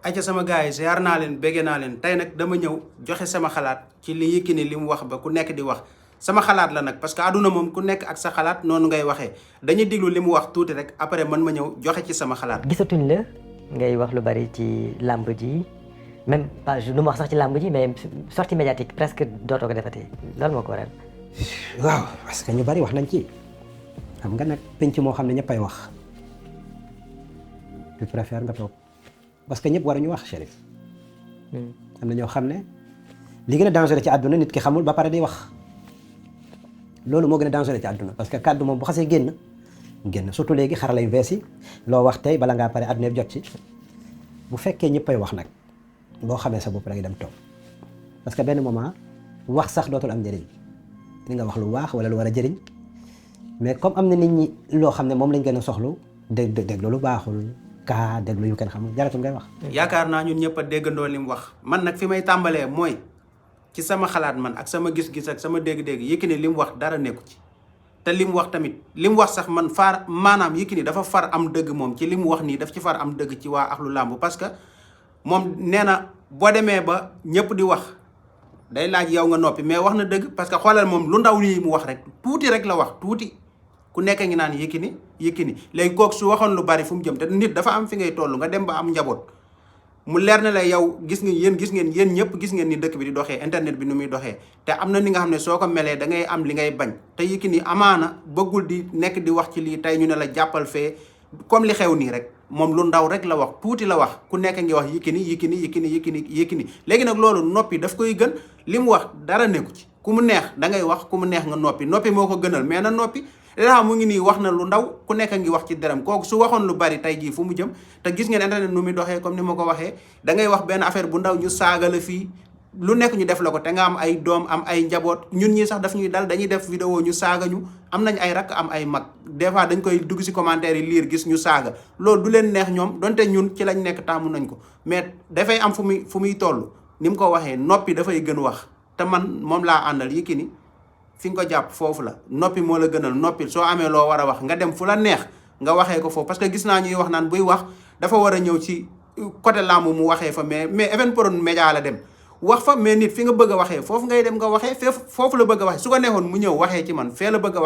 ayca sama gars yi ziar naa leen béggee naa leen tey nag dama ñëw joxe sama xalaat ci li Yékini li mu wax ba ku nekk di wax sama xalaat la nag parce que àdduna moom ku nekk ak sa xalaat noonu ngay waxee dañuy diglu li mu wax tuuti rek après man ma ñëw joxe ci sama xalaat. gisatuñ la ngay wax lu bari ci làmb ji même pas nu ma wax sax ci làmb ji mais sortie médiatique presque dootoo ko defati loolu moo ko waral. waaw parce que ñu bari wax nañ ci xam nga nag penc moo xam ne ñëppay wax je préfère nga toog parce que ñëpp waruñu wax Chérif. am na ñoo xam ne li gën a dangereux ci àdduna nit ki xamul ba pare di wax loolu moo gën a dangereux ci àdduna parce que kàddu moom bu xasee génn surtout léegi xarala yu bees yi loo wax tey bala ngaa pare àdduna yëpp jot ci bu fekkee ñëppay wax nag boo xamee sa bopp da ngay dem toog parce que benn moment wax sax dootul am njëriñ li nga wax lu waax wala lu war a jëriñ mais comme am na nit ñi loo xam ne moom lañ gën a soxlu déglu lu baaxul kaa déglu yu kenn xamul jaratul ngay wax. yaakaar naa ñun ñëpp a déggandoo li mu wax man nag fi may tàmbalee mooy ci sama xalaat man ak sama gis-gis ak sama dégg-dégg Yékini li mu wax dara nekku ci te li mu wax tamit li mu wax sax man far maanaam Yékini dafa far am dëgg moom ci li mu wax nii daf ci far am dëgg ci waa axlu làmb parce que moom nee na boo demee ba ñëpp di wax day laaj yow nga noppi mais wax na dëgg parce que xoolal moom lu ndaw lii mu wax rek tuuti rek la wax tuuti ku nekk ngi naan Yékini léegi kooku su waxoon lu bari fu mu jëm te nit dafa am fi ngay toll nga dem ba am njaboot mu leer na la yow gis nga yéen ñëpp gis ngeen ni dëkk bi di doxee internet bi nu muy doxee te am na ni nga xam ne soo ko melee da ngay am li ngay bañ te Yékini amaana bëggul di nekk di wax ci lii tey ñu ne la jàppal fee comme li xew nii rek moom lu ndaw rek la wax tuuti la wax ku nekk ngi wax Yékini léegi nag loolu noppi daf koy gën li mu wax dara nekku ci ku mu neex da ngay wax ku mu neex nga noppi moo ko gënal mais na noppi daa mu ngi nii wax na lu ndaw ku nekk ngi wax ci deram kooku su waxoon lu bari tey jii fu mu jëm te gis ngeen internet nu muy doxee comme ni ma ko waxee da ngay wax benn affaire bu ndaw ñu saaga la fii lu nekk ñu def la ko te nga am ay doom am ay njaboot ñun ñii sax daf ñuy dal dañuy def vidéo ñu saaga ñu am nañ ay rakk am ay mag des fois dañ koy dugg ci commentaire yi liir gis ñu saaga loolu du leen neex ñoom donte ñun ci lañ nekk taamu nañ ko mais dafay am fu muy toll ni mu ko waxee noppi dafay gën wax te man moom laa àndal Yékini fi nga ko jàpp foofu la noppi moo la gënal noppi soo amee loo war a wax nga dem fu la neex nga waxee ko foofu parce que gis naa ñuy wax naan buy wax dafa war a ñëw ci côté làmb mu waxee fa mais Evenprod Média la dem wax fa mais nit fi nga bëgg a waxee foofu ngay dem nga waxee foofu la bëgg a waxee su ko neexoon mu ñëw waxee ci man fee la bëgg a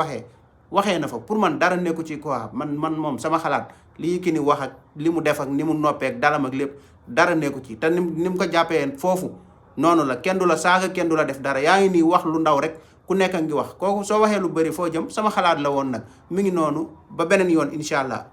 waxee na fa pour man dara nekku ci quoi man moom sama xalaat li Yékini wax ak li mu def ak ni mu noppeek dalam ak lépp dara nekku ci te ni mu ko jàppee foofu noonu la kenn du la saaga kenn du la def dara yaa ngi nii wax lu ndaw rek ku nekk ngi wax kooku soo waxee lu bëri foo jëm sama xalaat la woon nag mi ngi noonu ba beneen yoon incha allah.